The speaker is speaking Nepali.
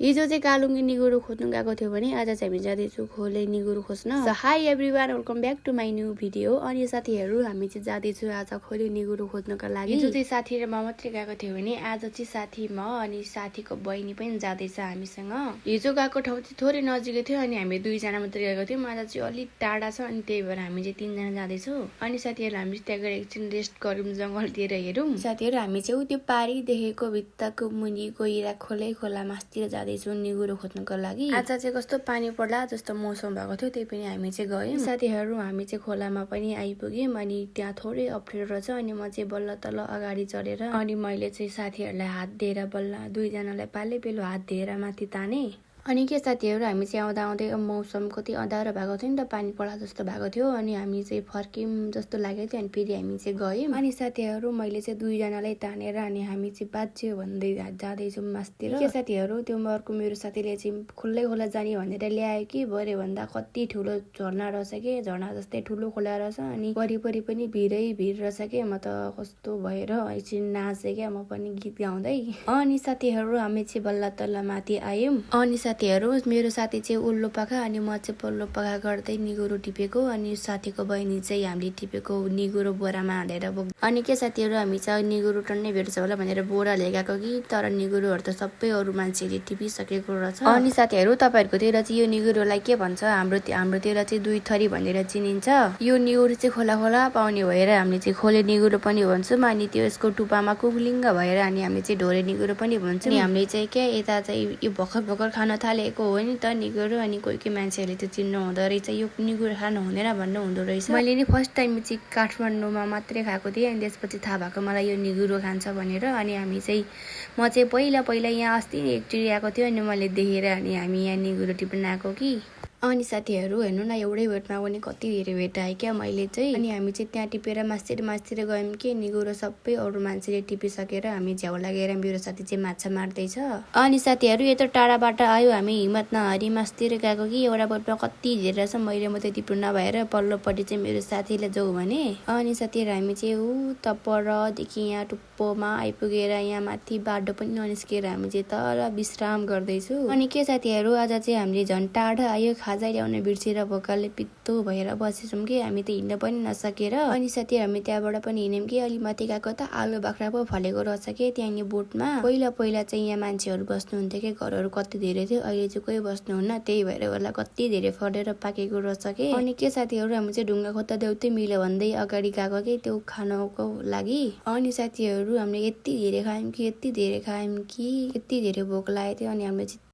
हिजो चाहिँ कालुङ्गे निगुरो खोज्नु गएको थियो भने आज चाहिँ हामी जाँदैछौँ खोले निगुरो खोज्न। So hi everyone, welcome back to my new video. अनि साथीहरू हामी चाहिँ जाँदैछौँ आज खोले निगुरो खोज्नका लागि। हिजो चाहिँ साथी र म मात्रै गएको थियो भने आज चाहिँ साथी म अनि साथीको बहिनी पनि जाँदैछ हामीसँग। हिजो गएको ठाउँ चाहिँ थोरै नजिकै थियो अनि हामी दुईजना मात्रै गएको थियौँ। आज चाहिँ अलिक टाढा छ अनि त्यही भएर हामी चाहिँ तीनजना जाँदैछौँ। अनि साथीहरू हामी त्यहाँ गएर एकछिन रेस्ट गरौँ, जङ्गलतिर हेरौँ। साथीहरू हामी चाहिँ त्यो पारी देखेको भित्ताको मुनि गएर खोला मासतिर जाँदैछौँ निगुरो खोज्नको लागि। आज चाहिँ कस्तो पानी पर्ला जस्तो मौसम भएको थियो, त्यही पनि हामी चाहिँ गयौँ। साथीहरू हामी चाहिँ खोलामा पनि आइपुग्यौँ अनि त्यहाँ थोरै अप्ठ्यारो रहेछ अनि म चाहिँ बल्ल तल अगाडि चढेर अनि मैले चाहिँ साथीहरूलाई हात दिएर बल्ल दुईजनालाई पाले पेलो हात दिएर माथि ताने। अनि के साथीहरू हामी चाहिँ आउँदा आउँदै मौसम कति अँध्यारो भएको थियो नि त, पानी पर्ला जस्तो भएको थियो अनि हामी चाहिँ फर्क्यौँ जस्तो लागेको थियो अनि फेरि हामी चाहिँ गयौँ। अनि साथीहरू मैले चाहिँ दुईजनालाई तानेर अनि हामी चाहिँ बाँच्यो भन्दै जाँदैछौँ मासतिर। के साथीहरू त्यो अर्को मेरो साथीले चाहिँ खुल्लै खोला जाने भनेर ल्यायो कि भरे भन्दा कति ठुलो झर्ना रहेछ कि, झर्ना जस्तै ठुलो खोला रहेछ अनि वरिपरि पनि भिरै भिड रहेछ कि। म त कस्तो भएर एकछिन नाचेँ क्या म पनि गीत गाउँदै। अनि साथीहरू हामी चाहिँ बल्ल तल्ल माथि आयौँ। अनि साथीहरू मेरो साथी चाहिँ उल्लो पाखा अनि म चाहिँ पल्लो पाखा गर्दै निगुरो टिपेको अनि साथीको बहिनी चाहिँ हामीले टिपेको निगुरो बोरामा हालेर बोक्। अनि के साथीहरू हामी चाहिँ निगुरो टन्नै भेट्छ होला भनेर बोरा लिएर कि तर निगुरोहरू त सबै अरू मान्छेले टिपिसकेको रहेछ। अनि साथीहरू तपाईँहरूकोतिर चाहिँ यो निगुरोलाई के भन्छ? हाम्रोतिर चाहिँ दुई थरी भनेर चिनिन्छ। यो निगुरो चाहिँ खोला खोला पाउने भएर हामीले चाहिँ खोले निगुरो पनि भन्छौँ अनि त्यो यसको टुप्पामा कुगलिङ्ग भएर अनि हामीले चाहिँ ढोरे निगुरो पनि भन्छौँ। अनि हामीले चाहिँ के यता चाहिँ यो भर्खर खान थालेको हो नि त निगुरो अनि कोही मान्छेहरूले त्यो चिन्नु हुँदो रहेछ, यो निगुरो खानु हुँदैन भन्नु हुँदो रहेछ। मैले नि फर्स्ट टाइम चाहिँ काठमाडौँमा मात्रै खाएको थिएँ अनि त्यसपछि थाहा भएको मलाई यो निगुरो खान्छ भनेर। अनि हामी चाहिँ म चाहिँ पहिला यहाँ अस्ति एकचोटि आएको थियो अनि मैले देखेर अनि हामी यहाँ निगुरो टिप्न आएको कि। अनि साथीहरू हेर्नु न एउटै भेटमा पनि कति धेरै भेट आयो क्या मैले चाहिँ। अनि हामी चाहिँ त्यहाँ टिपेर मासतिर गयौँ कि निगुरो सबै अरू मान्छेले टिपिसकेर हामी झ्याउ लागेर मेरो साथी चाहिँ माछा मार्दैछ। अनि साथीहरू यत्रो टाढाबाट आयो हामी हिम्मत नहारी मासतिर गएको कि एउटा बोटमा कति धेरै छ, मैले मात्रै टिप्नु नभएर पल्लोपट्टि चाहिँ मेरो साथीले जाऊ भने। अनि साथीहरू हामी चाहिँ ऊ त परदेखि यहाँ टुप्पोमा आइपुगेर यहाँ माथि बाटो पनि ननिस्केर हामी चाहिँ तल विश्राम गर्दैछु। अनि के साथीहरू आज चाहिँ हामीले झन् टाढा आयो, खाजा ल्याउन बिर्सेर भोकाले पित्तो भएर बसेछौँ कि हामी त हिँड्न पनि नसकेर। अनि साथीहरू हामी त्यहाँबाट पनि हिँड्यौँ कि अलि माथि गएको त आलु बाख्रा पो फलेको रहेछ कि त्यहाँनिर बोटमा। पहिला चाहिँ यहाँ मान्छेहरू बस्नुहुन्थ्यो कि, घरहरू कति धेरै थियो, अहिले चाहिँ कोही बस्नुहुन्न, त्यही भएर होला कति धेरै फलेर पाकेको रहेछ कि। अनि के साथीहरू हामी चाहिँ ढुङ्गा खोज्दा देउतै मिल्यो भन्दै अगाडि गएको कि त्यो खानको लागि। अनि साथीहरू हामीले यति धेरै खायौँ कि यति धेरै भोक लागेको थियो अनि हामीले